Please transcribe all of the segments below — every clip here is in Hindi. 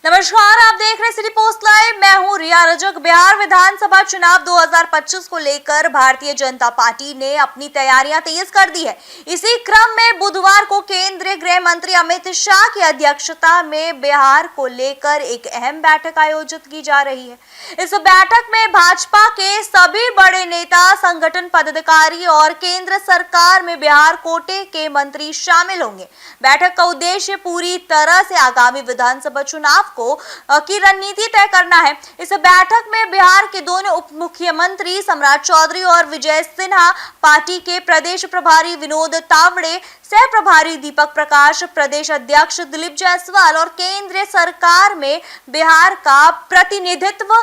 नमस्कार, आप देख रहे सिटी पोस्ट लाइव। मैं हूं रिया रजक। बिहार विधानसभा चुनाव 2025 को लेकर भारतीय जनता पार्टी ने अपनी तैयारियां तेज कर दी है। इसी क्रम में बुधवार को केंद्रीय गृह मंत्री अमित शाह की अध्यक्षता में बिहार को लेकर एक अहम बैठक आयोजित की जा रही है। इस बैठक में भाजपा के सभी बड़े नेता, संगठन पदाधिकारी और केंद्र सरकार में बिहार कोटे के मंत्री शामिल होंगे। बैठक का उद्देश्य पूरी तरह से आगामी विधानसभा चुनाव की रणनीति तय करना है। इस बैठक में बिहार के दोनों उप मुख्यमंत्री सम्राट चौधरी और विजय सिन्हा, पार्टी के प्रदेश प्रभारी विनोद तावड़े, सह प्रभारी दीपक प्रकाश, प्रदेश अध्यक्ष दिलीप जायसवाल और केंद्रीय सरकार में बिहार का प्रतिनिधित्व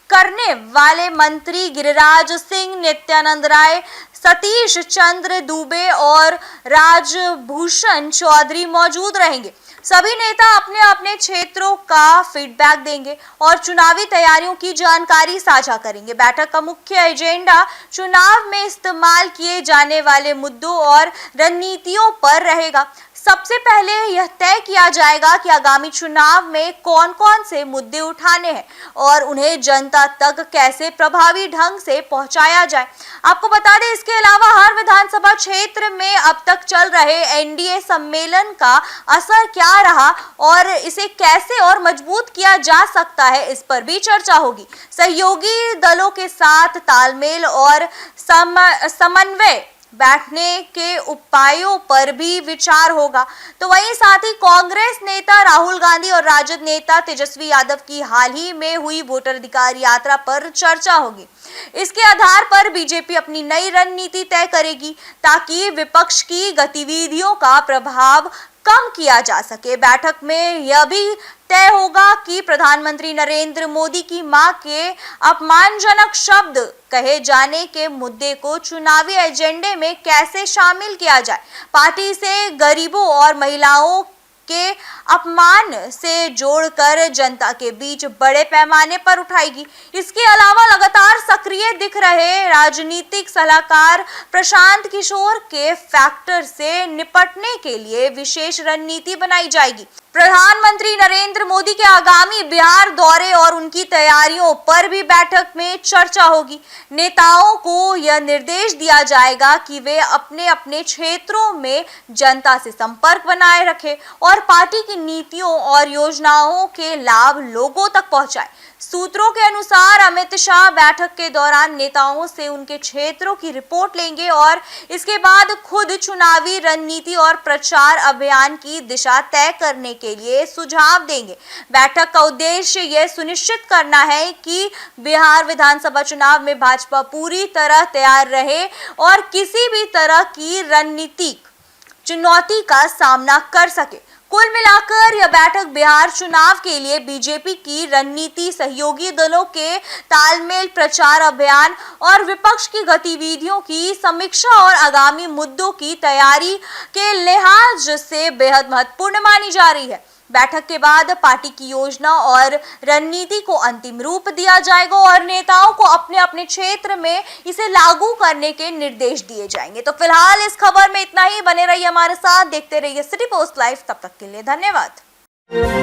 करने वाले मंत्री गिरिराज सिंह, नित्यानंद राय, सतीश चंद्र दुबे और राजभूषण चौधरी मौजूद रहेंगे। सभी नेता अपने अपने क्षेत्रों का फीडबैक देंगे और चुनावी तैयारियों की जानकारी साझा करेंगे। बैठक का मुख्य एजेंडा चुनाव में इस्तेमाल किए जाने वाले मुद्दों और रणनीतियों पर रहेगा। सबसे पहले यह तय किया जाएगा कि आगामी चुनाव में कौन कौन से मुद्दे उठाने हैं और उन्हें जनता तक कैसे प्रभावी ढंग से पहुंचाया जाए। आपको बता दें, इसके अलावा हर विधानसभा क्षेत्र में अब तक चल रहे एनडीए सम्मेलन का असर क्या रहा और इसे कैसे और मजबूत किया जा सकता है, इस पर भी चर्चा होगी। सहयोगी दलों के साथ तालमेल और समन्वय बैठने के उपायों पर भी विचार होगा। तो वहीं साथ ही कांग्रेस नेता राहुल गांधी और राजद नेता तेजस्वी यादव की हाल ही में हुई वोटर अधिकार यात्रा पर चर्चा होगी। इसके आधार पर बीजेपी अपनी नई रणनीति तय करेगी ताकि विपक्ष की गतिविधियों का प्रभाव कम किया जा सके। बैठक में यह भी तय होगा कि प्रधानमंत्री नरेंद्र मोदी की मां के अपमानजनक शब्द कहे जाने के मुद्दे को चुनावी एजेंडे में कैसे शामिल किया जाए। पार्टी से गरीबों और महिलाओं के अपमान से जोड़कर जनता के बीच बड़े पैमाने पर उठाएगी। इसके अलावा लगातार सक्रिय दिख रहे राजनीतिक सलाहकार प्रशांत किशोर के फैक्टर से निपटने के लिए विशेष रणनीति बनाई जाएगी। प्रधानमंत्री नरेंद्र मोदी के आगामी बिहार दौरे और उनकी तैयारियों पर भी बैठक में चर्चा होगी। नेताओं को यह निर्देश दिया जाएगा कि वे अपने अपने क्षेत्रों में जनता से संपर्क बनाए रखें और पार्टी की नीतियों और योजनाओं के लाभ लोगों तक पहुंचाएं। सूत्रों के अनुसार अमित शाह बैठक के दौरान नेताओं से उनके क्षेत्रों की रिपोर्ट लेंगे और इसके बाद खुद चुनावी रणनीति और प्रचार अभियान की दिशा तय करने के लिए सुझाव देंगे। बैठक का उद्देश्य यह सुनिश्चित करना है कि बिहार विधानसभा चुनाव में भाजपा पूरी तरह तैयार रहे और किसी भी तरह की रणनीतिक चुनौती का सामना कर सके। कुल मिलाकर यह बैठक बिहार चुनाव के लिए बीजेपी की रणनीति, सहयोगी दलों के तालमेल, प्रचार अभियान और विपक्ष की गतिविधियों की समीक्षा और आगामी मुद्दों की तैयारी के लिहाज से बेहद महत्वपूर्ण मानी जा रही है। बैठक के बाद पार्टी की योजना और रणनीति को अंतिम रूप दिया जाएगा और नेताओं को अपने अपने क्षेत्र में इसे लागू करने के निर्देश दिए जाएंगे। तो फिलहाल इस खबर में इतना ही। बने रहिए हमारे साथ, देखते रहिए सिटी पोस्ट लाइव। तब तक के लिए धन्यवाद।